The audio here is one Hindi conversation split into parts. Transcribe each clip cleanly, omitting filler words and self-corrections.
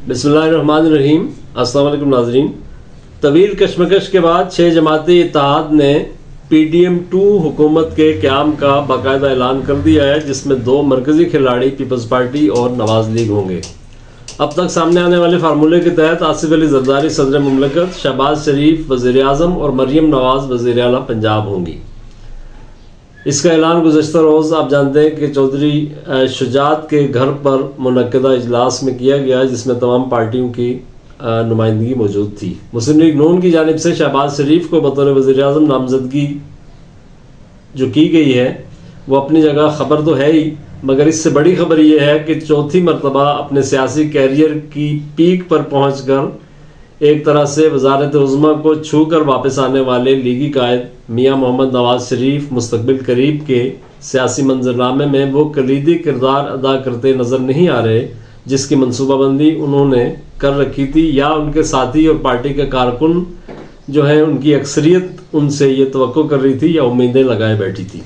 बिस्मिल्लाहिर्रहमानिर्रहीम। अस्सलाम वालेकुम नाज़रीन। तवील कशमकश के बाद 6 जमाती इत्तेहाद ने PDM-2 हुकूमत के क़याम का बाकायदा ऐलान कर दिया है, जिसमें 2 मरकजी खिलाड़ी पीपल्स पार्टी और नवाज लीग होंगे। अब तक सामने आने वाले फार्मूले के तहत आसिफ अली जरदारी सदर मुमलकत, शहबाज शरीफ वज़ीर आज़म और मरियम नवाज वज़ीर आला पंजाब होंगी। इसका ऐलान गुज़श्ता रोज़ आप जानते हैं कि चौधरी शुजात के घर पर मुनक्किदा इजलास में किया गया, जिसमें तमाम पार्टियों की नुमाइंदगी मौजूद थी। मुस्लिम लीग नून की जानिब से शहबाज शरीफ को बतौर वज़ीर आज़म नामजदगी जो की गई है वो अपनी जगह खबर तो है ही, मगर इससे बड़ी खबर यह है कि चौथी मरतबा अपने सियासी कैरियर की पीक पर पहुँच कर एक तरह से वजारत उज़्मा को छू कर वापस आने वाले लीगी कायद मियाँ मोहम्मद नवाज शरीफ मुस्तकबिल करीब के सियासी मंजरनामे में वो कलीदी किरदार अदा करते नज़र नहीं आ रहे, जिसकी मनसूबाबंदी उन्होंने कर रखी थी, या उनके साथी और पार्टी के कारकुन जो है उनकी अक्सरियत उनसे ये तवक्को कर रही थी या उम्मीदें लगाए बैठी थी।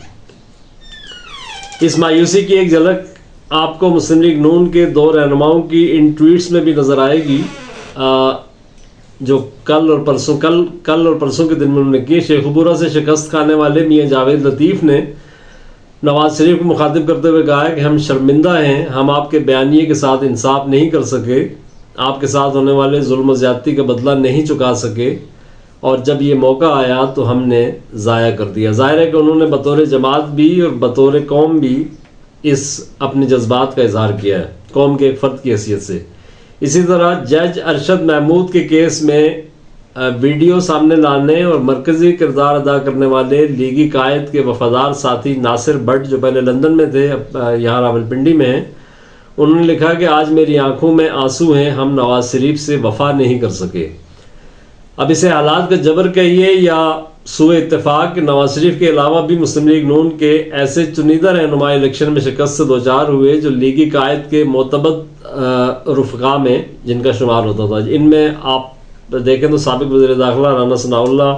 इस मायूसी की एक झलक आपको मुस्लिम लीग नून के 2 रहनुमाओं की इन ट्वीट्स में भी नज़र आएगी, जो कल और परसों के दिन में उन्होंने किए। शेखुपुरा से शिकस्त खाने वाले मियाँ जावेद लतीफ़ ने नवाज शरीफ को मुखातिब करते हुए कहा है कि हम शर्मिंदा हैं, हम आपके बयानिए के साथ इंसाफ नहीं कर सके, आपके साथ होने वाले जुल्म ज़्यादती का बदला नहीं चुका सके, और जब ये मौका आया तो हमने ज़ाया कर दिया। ज़ाहिर है कि उन्होंने बतौर जमात भी और बतौर कौम भी इस अपने जज्बात का इजहार किया है, कौम के एक फ़र्द की हैसियत से। इसी तरह जज अरशद महमूद के केस में वीडियो सामने लाने और मरकजी किरदार अदा करने वाले लीगी कायद के वफादार साथी नासिर भट्ट, जो पहले लंदन में थे अब यहाँ रावलपिंडी में हैं, उन्होंने लिखा कि आज मेरी आंखों में आंसू हैं, हम नवाज शरीफ से वफा नहीं कर सके। अब इसे हालात का जबर कहिए या सूए इत्तेफाक, नवाज शरीफ के अलावा भी मुस्लिम लीग नून के ऐसे चुनिंदा रहनुमा इलेक्शन में शिकस्त से 2-4 हुए जो लीगी कायद के मोतबद रुफ़क़ा में जिनका शुमार होता था। इनमें आप देखें तो साबिक़ वज़ीर दाखिला राना सनाउल्लाह,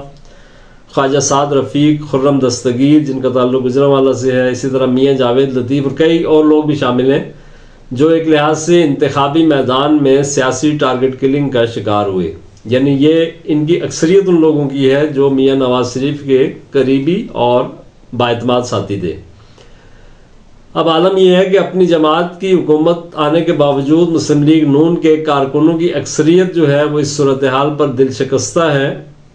ख्वाजा साद रफ़ीक, खुर्रम दस्तगीर जिनका ताल्लुक़ गुजरांवाला से है, इसी तरह मियाँ जावेद लतीफ़ और कई और लोग भी शामिल हैं, जो एक लिहाज से इंतखाबी मैदान में सियासी टारगेट किलिंग का शिकार हुए। यानी ये इनकी अक्सरियत उन लोगों की है जो मियाँ नवाज शरीफ के करीबी और बाएतमाद साथी थे। अब आलम यह है कि अपनी जमात की हुकूमत आने के बावजूद मुस्लिम लीग नून के कारकुनों की अक्सरियत जो है वो इस सूरत हाल पर दिल शिकस्ता है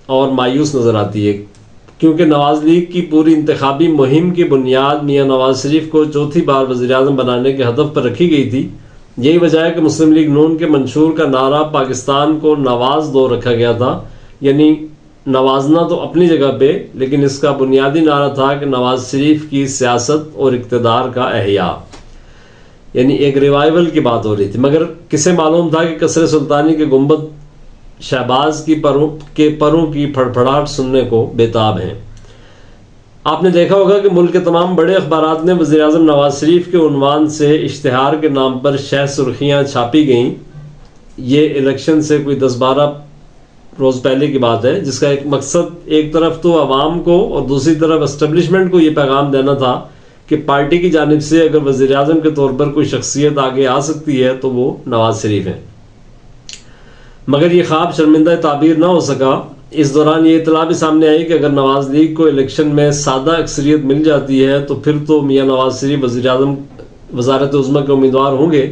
और मायूस नज़र आती है, क्योंकि नवाज लीग की पूरी इंतखाबी मुहिम की बुनियाद मियाँ नवाज शरीफ को चौथी बार वज़ीर आज़म बनाने के हदफ पर रखी गई थी। यही वजह है कि मुस्लिम लीग नून के मंशूर का नारा पाकिस्तान को नवाज दो रखा गया था, यानी नवाजना तो अपनी जगह पे, लेकिन इसका बुनियादी नारा था कि नवाज शरीफ की सियासत और इक़्तिदार का एहया, यानी एक रिवाइवल की बात हो रही थी। मगर किसे मालूम था कि कसर सुल्तानी के गुंबद शहबाज की परों की फड़फड़ाहट सुनने को बेताब हैं। आपने देखा होगा कि मुल्क के तमाम बड़े अखबारात ने वज़ीर आज़म नवाज शरीफ के उन्वान से इश्तिहार के नाम पर शह सुर्खियाँ छापी गईं। ये इलेक्शन से कोई 10-12 रोज़ पहले की बात है, जिसका एक मकसद एक तरफ तो आवाम को और दूसरी तरफ एस्टेब्लिशमेंट को ये पैगाम देना था कि पार्टी की जानिब से अगर वज़ीर आज़म के तौर पर कोई शख्सियत आगे आ सकती है तो वो नवाज शरीफ है। मगर ये ख्वाब शर्मिंदा ताबीर ना हो सका। इस दौरान ये इतला भी सामने आई कि अगर नवाज लीग को इलेक्शन में सादा अक्सरियत मिल जाती है तो फिर तो मियाँ नवाज शरीफ वज़ीर आज़म वज़ारत उज़्मा के उम्मीदवार होंगे,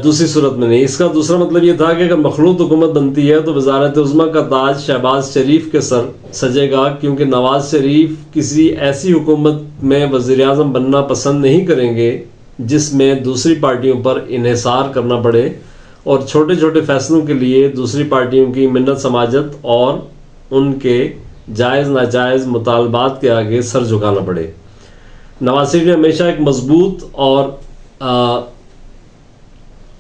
दूसरी सूरत में नहीं। इसका दूसरा मतलब ये था कि अगर मखलूत हुकूमत बनती है तो वज़ारत उज़्मा का ताज शहबाज शरीफ के सर सजेगा, क्योंकि नवाज शरीफ किसी ऐसी हुकूमत में वज़ीर आज़म बनना पसंद नहीं करेंगे जिसमें दूसरी पार्टियों पर इन्हिसार करना पड़े और छोटे छोटे फैसलों के लिए दूसरी पार्टियों की मिन्नत समाजत और उनके जायज़ नाजायज़ मुतालबात के आगे सर झुकाना पड़े। नवाज शरीफ ने हमेशा एक मजबूत और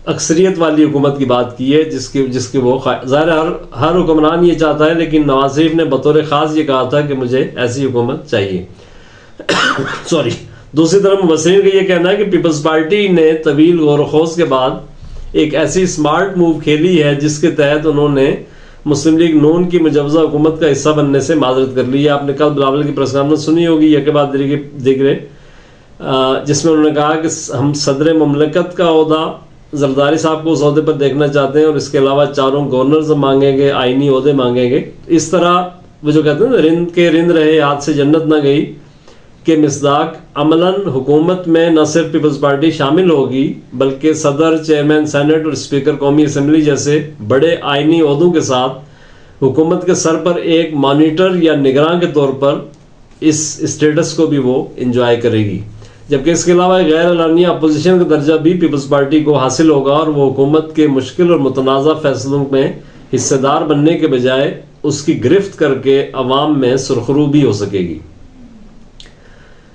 अक्सरियत वाली हुकूमत की बात की है, जिसके वो ज़ाहिर हर हुक्मरान ये चाहता है, लेकिन नवाज शरीफ ने बतौर ख़ास ये कहा था कि मुझे ऐसी हुकूमत चाहिए। सॉरी। दूसरी तरफ मुबस्सिरीन का ये कहना है कि पीपल्स पार्टी ने तवील गौर खोज के बाद एक ऐसी स्मार्ट मूव खेली है जिसके तहत उन्होंने मुस्लिम लीग नून की मुजवजा हुकूमत का हिस्सा बनने से माजरत कर ली है। आपने कल बिलावल की प्रेस कॉन्फ्रेंस सुनी होगी यके बाद दिख रहे, जिसमें उन्होंने कहा कि हम सदर मुमलकत का ओहदा जरदारी साहब को उस ओहदे पर देखना चाहते हैं और इसके अलावा 4 गवर्नर्स मांगेंगे, आईनी ओहदे मांगेंगे। इस तरह वो जो कहते हैं ना, रिंद के रिंद रहे हाथ से जन्नत ना गई के मिसदाक अमलन हुकूमत में न सिर्फ पीपल्स पार्टी शामिल होगी बल्कि सदर, चेयरमैन सेनेट और स्पीकर कौमी असम्बली जैसे बड़े आईनी ओहदों के साथ हुकूमत के सर पर एक मॉनिटर या निगरान के तौर पर इस स्टेटस को भी वो इंजॉय करेगी। जबकि इसके अलावा गैर एलानिया अपोजिशन का दर्जा भी पीपल्स पार्टी को हासिल होगा और वो हुकूमत के मुश्किल और मुतनाज़ा फैसलों में हिस्सेदार बनने के बजाय उसकी गिरफ्त करके अवाम में सुरखरू भी हो सकेगी।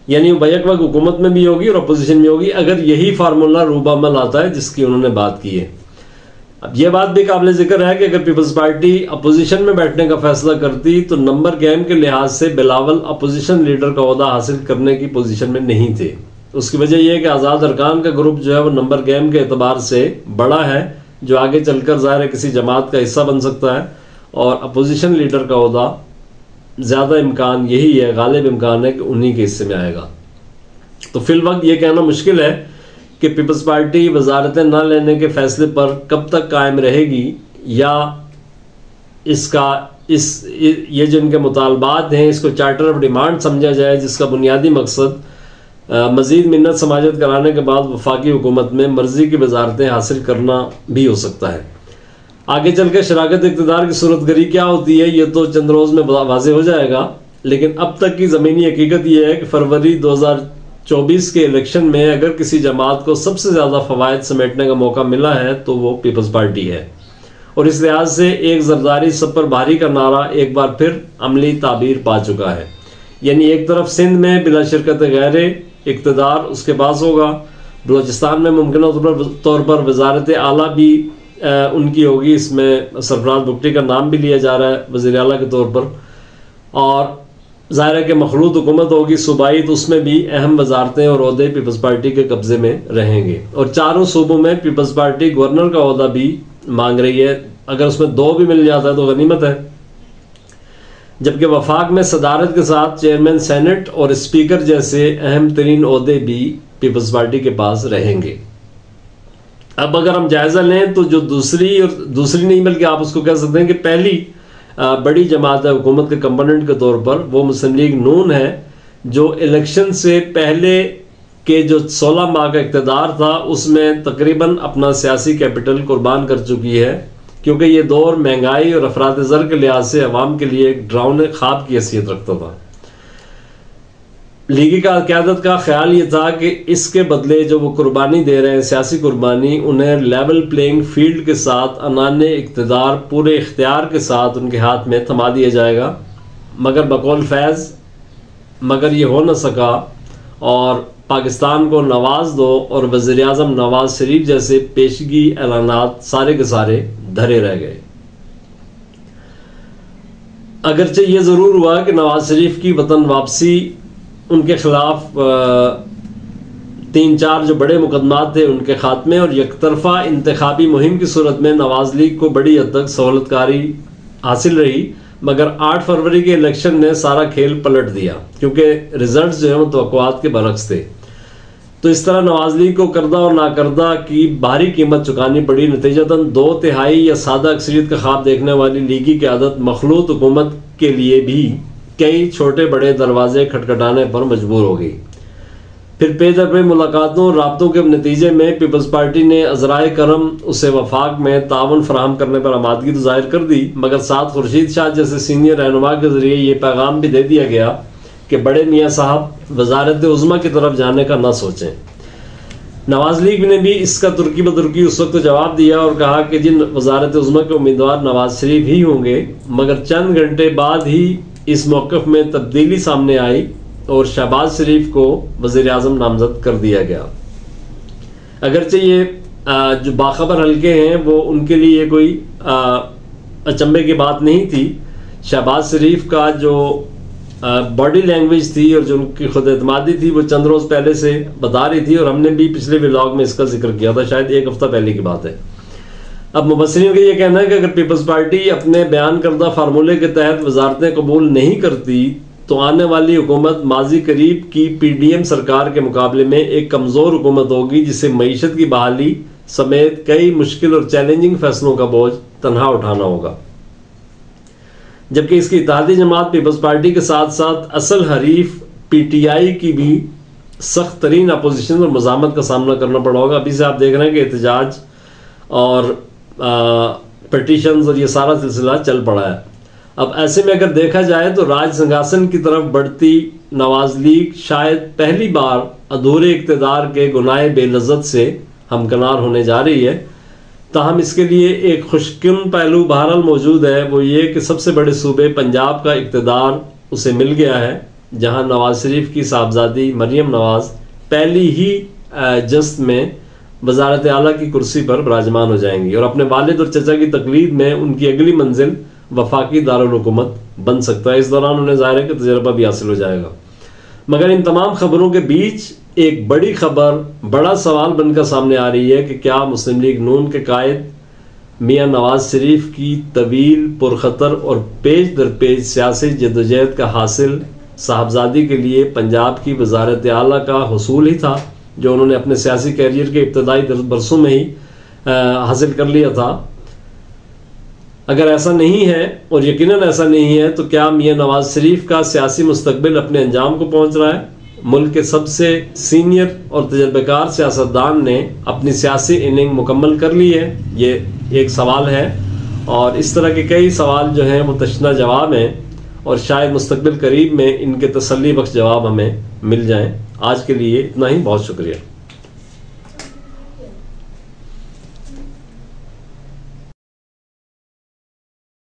यानी वो बैक वक्त हुकूमत में भी होगी और अपोजिशन में होगी, अगर यही फार्मूला रूबामल आता है जिसकी उन्होंने बात की है। अब यह बात भी काबिल जिक्र है कि अगर पीपल्स पार्टी अपोजिशन में बैठने का फैसला करती तो नंबर गेम के लिहाज से बिलावल अपोजिशन लीडर का ओहदा हासिल करने की पोजीशन में नहीं थे। उसकी वजह यह है कि आज़ाद अरकान का ग्रुप जो है वो नंबर गेम के एतबार से बड़ा है, जो आगे चलकर ज़ाहिर है किसी जमात का हिस्सा बन सकता है, और अपोजिशन लीडर का ओहदा ज़्यादा इम्कान यही है, गालिब इम्कान है कि उन्हीं के हिस्से में आएगा। तो फिल वक्त ये कहना मुश्किल है कि पीपल्स पार्टी वजारतें न लेने के फैसले पर कब तक कायम रहेगी, या ये जो इनके मुतालबात हैं इसको चार्टर ऑफ डिमांड समझा जाए, जिसका बुनियादी मकसद मजीद मिन्नत समाजत कराने के बाद वफाकी हुकूमत में मर्जी की वजारतें हासिल करना भी हो सकता है। आगे चलकर शराकत इक़्तिदार की सूरत गरी क्या होती है ये तो चंद रोज़ में वाज़े हो जाएगा, लेकिन अब तक की ज़मीनी हकीकत यह है कि फरवरी 2024 के इलेक्शन में अगर किसी जमात को सबसे ज़्यादा फ़वायद समेटने का मौका मिला है तो वो पीपल्स पार्टी है। और इस लिहाज से एक जरदारी सब पर भारी का नारा एक बार फिर अमली ताबीर पा चुका है। यानी एक तरफ सिंध में बिला शिरकत गैर इक़्तिदार उसके पास होगा, बलोचिस्तान में मुमकिन तौर पर वजारत आला भी उनकी होगी, इसमें सरफराज भुट्टी का नाम भी लिया जा रहा है वज़ीर आला के तौर पर, और ज़ाहिर है कि मखलूत हुकूमत होगी सूबाई, तो उसमें भी अहम वजारतें और ओहदे पीपल्स पार्टी के कब्जे में रहेंगे। और चारों सूबों में पीपल्स पार्टी गवर्नर का ओहदा भी मांग रही है, अगर उसमें 2 भी मिल जाता है तो गनीमत है। जबकि वफाक में सदारत के साथ चेयरमैन सेनेट और स्पीकर जैसे अहम तरीन ओहदे भी पीपल्स पार्टी के पास रहेंगे। अब अगर हम जायजा लें तो जो दूसरी नहीं बल्कि आप उसको कह सकते हैं कि पहली बड़ी जमात है हुकूमत के कंपोनेंट के तौर पर, वो मुस्लिम लीग नून है, जो इलेक्शन से पहले के जो 16 माह का इक़्तिदार था उसमें तकरीबन अपना सियासी कैपिटल कुर्बान कर चुकी है, क्योंकि ये दौर महंगाई और अफराद ज़र के लिहाज से अवाम के लिए एक डरावने ख्वाब की हैसियत रखता था। लीगी का क़यादत का ख्याल ये था कि इसके बदले जो वो कुर्बानी दे रहे हैं, सियासी कुर्बानी, उन्हें लेवल प्लेइंग फील्ड के साथ अनाने इक़्तिदार पूरे इख्तियार के साथ उनके हाथ में थमा दिया जाएगा। मगर बकौल फैज़ मगर ये हो न सका और पाकिस्तान को नवाज दो और वज़ीर आज़म नवाज शरीफ जैसे पेशगी ऐलानात सारे के सारे धरे रह गए। अगरचे ये ज़रूर हुआ कि नवाज शरीफ की वतन वापसी, उनके खिलाफ 3-4 जो बड़े मुकदमात थे उनके खात्मे और यकतरफा इंतखाबी मुहिम की सूरत में नवाज लीग को बड़ी हद तक सहूलतकारी हासिल रही, मगर 8 फरवरी के इलेक्शन ने सारा खेल पलट दिया, क्योंकि रिजल्ट्स जो है वो तवक्कुआत के बरक्स थे। तो इस तरह नवाज लीग को करदा और नाकर्दा की भारी कीमत चुकानी पड़ी। नतीजतन 2/3 या सादा अक्सरियत का ख्वाब देखने वाली लीगी क़यादत मखलूत हुकूमत के लिए भी कई छोटे बड़े दरवाजे खटखटाने पर मजबूर हो गई। फिर पे दर पे मुलाकातों और राब्तों के नतीजे में पीपल्स पार्टी ने अज़राए करम उसे वफाक में तावन फराहम करने पर आमादगी तो जाहिर कर दी, मगर साथ खुर्शीद शाह जैसे सीनियर रहनुमा के जरिए ये पैगाम भी दे दिया गया कि बड़े मियाँ साहब वजारत उज़्मा की तरफ जाने का ना सोचें। नवाज लीग ने भी इसका तुर्की बतुर्की उस वक्त जवाब दिया और कहा कि जिन वजारत उज़्मा के उम्मीदवार नवाज शरीफ ही होंगे, मगर चंद घंटे बाद ही इस मौक़िफ़ में तब्दीली सामने आई और शहबाज शरीफ को वज़ीर आज़म नामज़द कर दिया गया। अगरचे ये जो बाखबर हल्के हैं वो उनके लिए कोई अचंभे की बात नहीं थी। शहबाज शरीफ का जो बॉडी लैंग्वेज थी और जो उनकी खुद एतमादी थी वो चंद रोज़ पहले से बता रही थी, और हमने भी पिछले व्लॉग में इसका जिक्र किया था, शायद 1 हफ्ता पहले की बात है। अब मुबस्सिरीन का ये कहना है कि अगर पीपल्स पार्टी अपने बयान करदा फार्मूले के तहत वजारतें कबूल नहीं करती तो आने वाली हुकूमत माजी करीब की PDM सरकार के मुकाबले में एक कमज़ोर हुकूमत होगी, जिसे मईशत की बहाली समेत कई मुश्किल और चैलेंजिंग फैसलों का बोझ तन्हा उठाना होगा। जबकि इसकी इत्तेहादी जमात पीपल्स पार्टी के साथ साथ असल हरीफ पीटीआई की भी सख्त तरीन अपोजिशन और मज़ामत का सामना करना पड़ा होगा। अभी से आप देख रहे हैं कि एहतजाज और पिटीशंस और ये सारा सिलसिला चल पड़ा है। अब ऐसे में अगर देखा जाए तो राज सिंहासन की तरफ बढ़ती नवाज लीग शायद पहली बार अधूरे इक्तदार के गुनाह बेलज़्ज़त से हमकनार होने जा रही है। ताहम इसके लिए एक खुशकिन पहलू बहरहाल मौजूद है, वो ये कि सबसे बड़े सूबे पंजाब का इक्तदार उसे मिल गया है, जहां नवाज शरीफ की साहबजादी मरियम नवाज पहली ही जस्त में वजारत आला की कुर्सी पर विराजमान हो जाएंगी और अपने वालिद और चचा की तकलीद में उनकी अगली मंजिल वफाकी दारुल हुकूमत बन सकता है। इस दौरान उन्हें ज़ाहिर है कि तजर्बा भी हासिल हो जाएगा। मगर इन तमाम खबरों के बीच एक बड़ी खबर, बड़ा सवाल बनकर सामने आ रही है कि क्या मुस्लिम लीग नून के कायद मियां नवाज शरीफ की तवील, पुरखतर और पेज दर पेज सियासी जद्दोजहद का हासिल साहबजादी के लिए पंजाब की वजारत आला का हुसूल ही था, जो उन्होंने अपने सियासी कैरियर के इब्तदाई बरसों में ही हासिल कर लिया था। अगर ऐसा नहीं है, और यकीनन ऐसा नहीं है, तो क्या मियां नवाज शरीफ का सियासी मुस्तकबिल अपने अंजाम को पहुंच रहा है? मुल्क के सबसे सीनियर और तजर्बेकार सियासतदान ने अपनी सियासी इनिंग मुकम्मल कर ली है, ये एक सवाल है। और इस तरह के कई सवाल जो हैं वो तशना जवाब हैं और शायद मुस्तकबिल करीब में इनके तसल्ली बख्श जवाब हमें मिल जाएं। आज के लिए इतना ही, बहुत शुक्रिया।